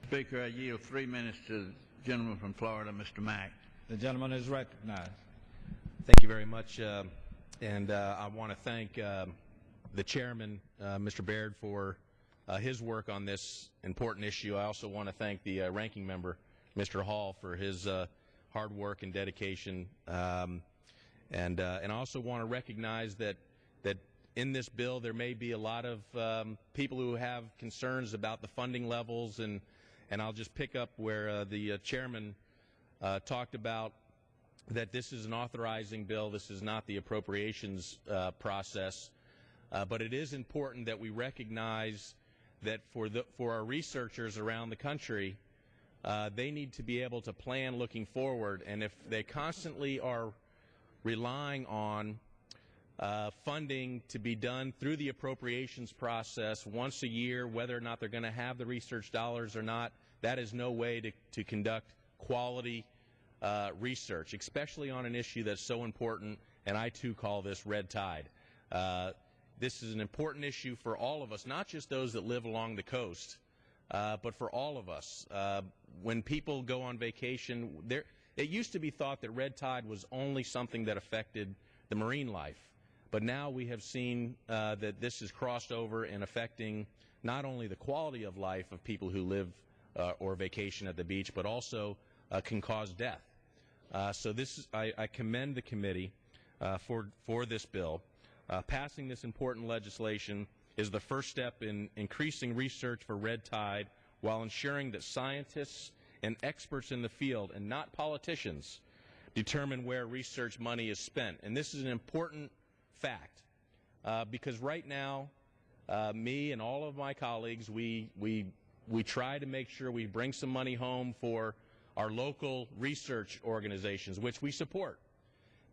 Speaker, I yield 3 minutes to the gentleman from Florida, Mr. Mack. The gentleman is recognized. Thank you very much, and I want to thank the chairman, Mr. Baird, for his work on this important issue. I also want to thank the ranking member, Mr. Hall, for his hard work and dedication, and I also want to recognize that in this bill there may be a lot of people who have concerns about the funding levels, and I'll just pick up where the chairman talked about that this is an authorizing bill. This is not the appropriations process, but it is important that we recognize that for our researchers around the country, they need to be able to plan looking forward, and if they constantly are relying on funding to be done through the appropriations process once a year, whether or not they're going to have the research dollars or not, that is no way to conduct quality research, especially on an issue that's so important, and I too call this red tide. This is an important issue for all of us, not just those that live along the coast, but for all of us. When people go on vacation, it used to be thought that red tide was only something that affected the marine life, but now we have seen that this is crossed over and affecting not only the quality of life of people who live or vacation at the beach, but also can cause death. So I commend the committee for this bill. Passing this important legislation is the first step in increasing research for red tide while ensuring that scientists and experts in the field, and not politicians, determine where research money is spent. And this is an important fact because right now, me and all of my colleagues, we try to make sure we bring some money home for our local research organizations, which we support.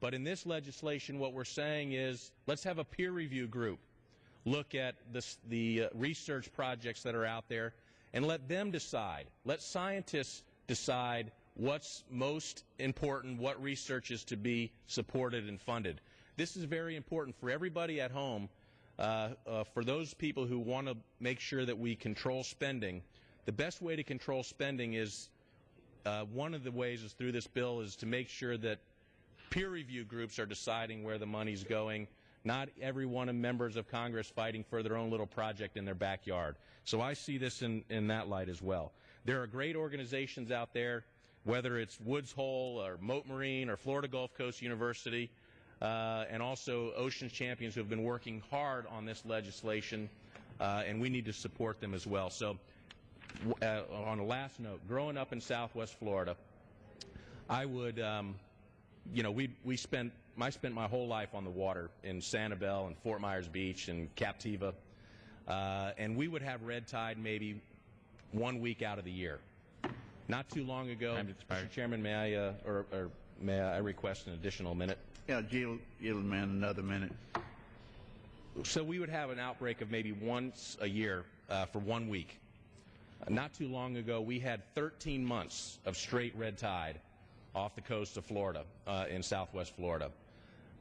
But in this legislation, what we're saying is, let's have a peer review group look at the research projects that are out there and let them decide. Let scientists decide what's most important, what research is to be supported and funded. This is very important for everybody at home, for those people who want to make sure that we control spending. The best way to control spending is, one of the ways is through this bill, is to make sure that peer review groups are deciding where the money's going, not every one of members of Congress fighting for their own little project in their backyard. So I see this in that light as well. There are great organizations out there, whether it's Woods Hole or Mote Marine or Florida Gulf Coast University, and also Oceans Champions, who have been working hard on this legislation, and we need to support them as well. So on a last note, growing up in Southwest Florida, I would, I spent my whole life on the water in Sanibel and Fort Myers Beach and Captiva, and we would have red tide maybe 1 week out of the year. Not too long ago, Mr. Chairman, may I request an additional minute? Yeah, yield man another minute. So we would have an outbreak of maybe once a year for 1 week. Not too long ago, we had 13 months of straight red tide off the coast of Florida, in Southwest Florida.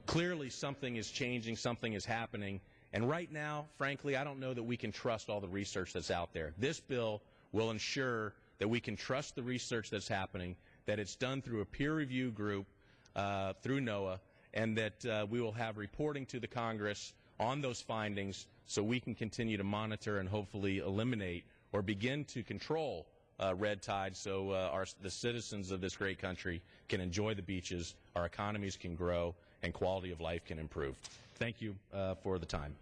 Clearly something is changing, something is happening, and right now, frankly, I don't know that we can trust all the research that's out there. This bill will ensure that we can trust the research that's happening, that it's done through a peer review group, through NOAA, and that we will have reporting to the Congress on those findings so we can continue to monitor and hopefully eliminate or begin to control red tide so the citizens of this great country can enjoy the beaches, our economies can grow, and quality of life can improve. Thank you for the time.